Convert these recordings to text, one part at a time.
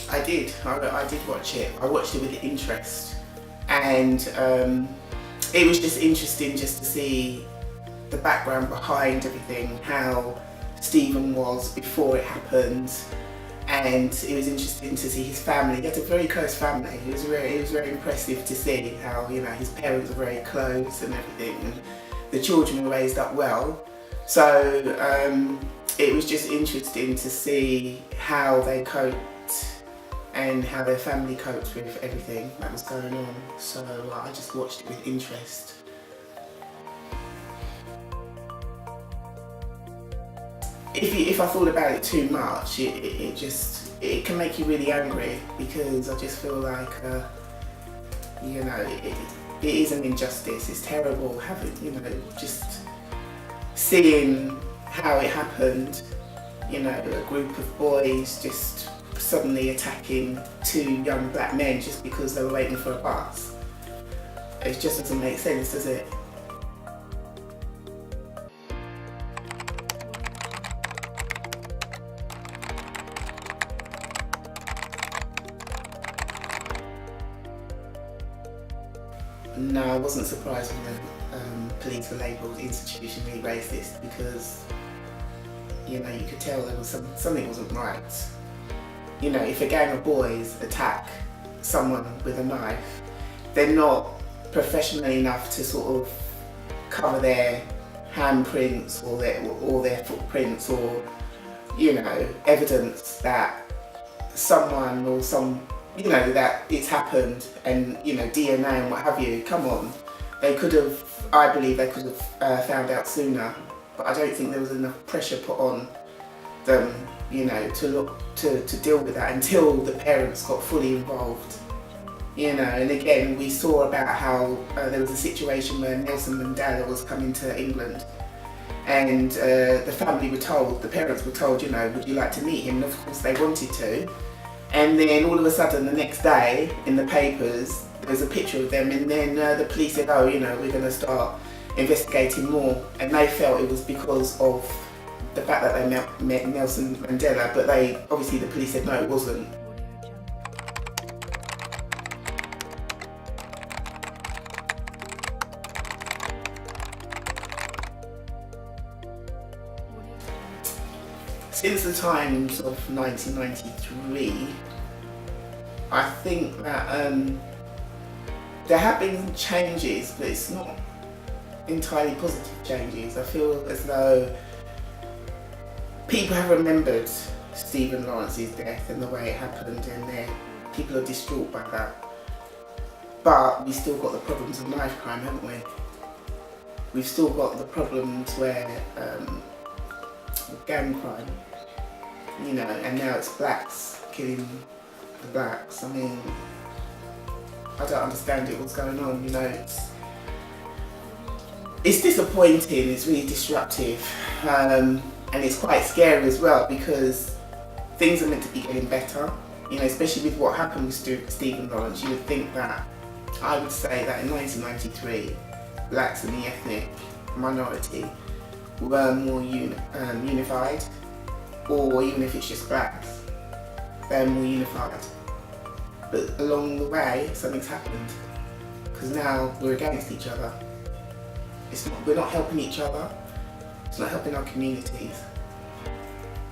I did. I did watch it. I watched it with interest, and it was just interesting just to see the background behind everything, how Stephen was before it happened, and it was interesting to see his family. He had a very close family. It was very impressive to see how his parents were very close and everything, and the children were raised up well. So it was just interesting to see how they coped and how their family coped with everything that was going on. So I just watched it with interest. If I thought about it too much, it can make you really angry, because I just feel like it is an injustice. It's terrible having just seeing how it happened. A group of boys just suddenly attacking two young black men just because they were waiting for a bus. It just doesn't make sense, does it? No, I wasn't surprised when the police were labelled institutionally racist, because you could tell there was something wasn't right. If a gang of boys attack someone with a knife, they're not professional enough to sort of cover their handprints or their footprints, or evidence that someone or that it's happened, and DNA and what have you. Come on, I believe they could have found out sooner, but I don't think there was enough pressure put on them to deal with that until the parents got fully involved. And again, we saw about how there was a situation where Nelson Mandela was coming to England, and the parents were told, would you like to meet him? And of course they wanted to. And then all of a sudden, the next day in the papers, there's a picture of them, and then the police said, oh, we're going to start investigating more. And they felt it was because of the fact that they met Nelson Mandela, but obviously the police said no, it wasn't. Since the times of 1993, I think that there have been changes, but it's not entirely positive changes. I feel as though people have remembered Stephen Lawrence's death and the way it happened, and people are distraught by that. But we've still got the problems of knife crime, haven't we? We've still got the problems where gang crime, and now it's blacks killing the blacks. I mean, I don't understand what's going on. It's disappointing. It's really disruptive, and it's quite scary as well, because things are meant to be getting better. Especially with what happened with Stephen Lawrence, you would think that, I would say that in 1993, blacks and the ethnic minority were more unified, or even if it's just blacks, they're more unified. But along the way, something's happened, because now we're against each other. We're not helping each other. It's not helping our communities,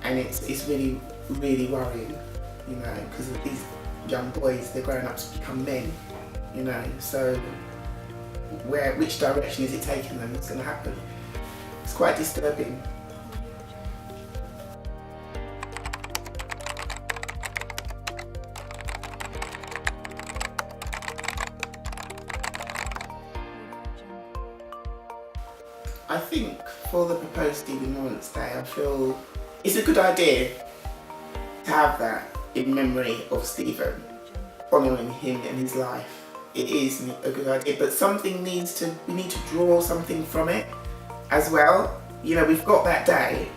and it's really, really worrying. Because of these young boys, they're growing up to become men. So which direction is it taking them? What's going to happen? It's quite disturbing. I think for the proposed Stephen Lawrence Day, I feel it's a good idea to have that in memory of Stephen, honouring him and his life. It is a good idea, but we need to draw something from it as well. We've got that day,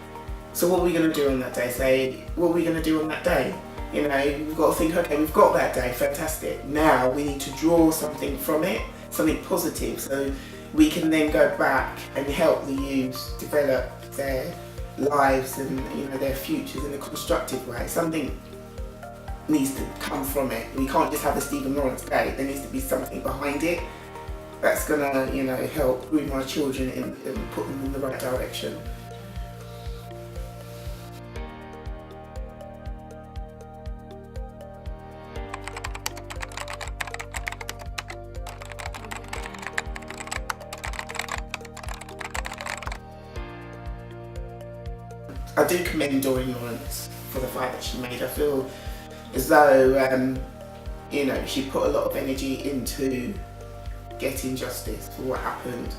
so what are we going to do on that day? What are we going to do on that day? We've got to think, okay, we've got that day, fantastic. Now we need to draw something from it, something positive, so we can then go back and help the youth develop their lives and their futures in a constructive way. Something needs to come from it. We can't just have a Stephen Lawrence day. There needs to be something behind it that's gonna, you know, help groom our children and put them in the right direction. I do commend Doreen Lawrence for the fight that she made. I feel as though, you know, she put a lot of energy into getting justice for what happened.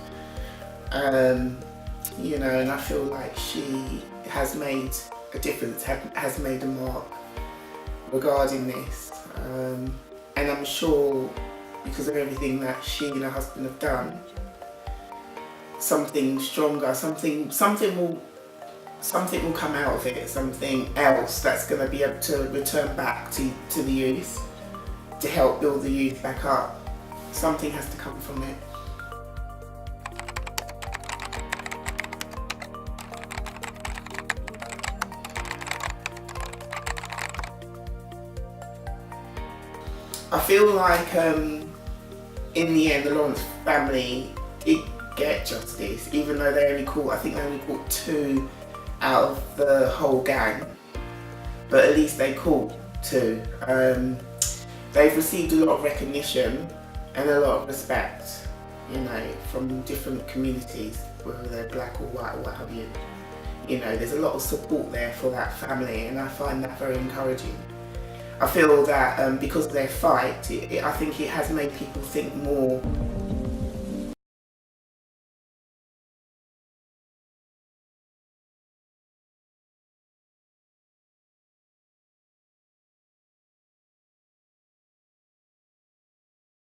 You know, and I feel like she has made a difference, has made a mark regarding this. And I'm sure because of everything that she and her husband have done, something stronger, something will come out of it, something else that's going to be able to return back to the youth, to help build the youth back up. Something has to come from it. I feel like in the end the Lawrence family did get justice, even though they only caught, I think they only caught 2 out of the whole gang, but at least they caught 2. They've received a lot of recognition and a lot of respect, you know, from different communities, whether they're black or white or what have you. You know, there's a lot of support there for that family, and I find that very encouraging. I feel that because of their fight, I think it has made people think more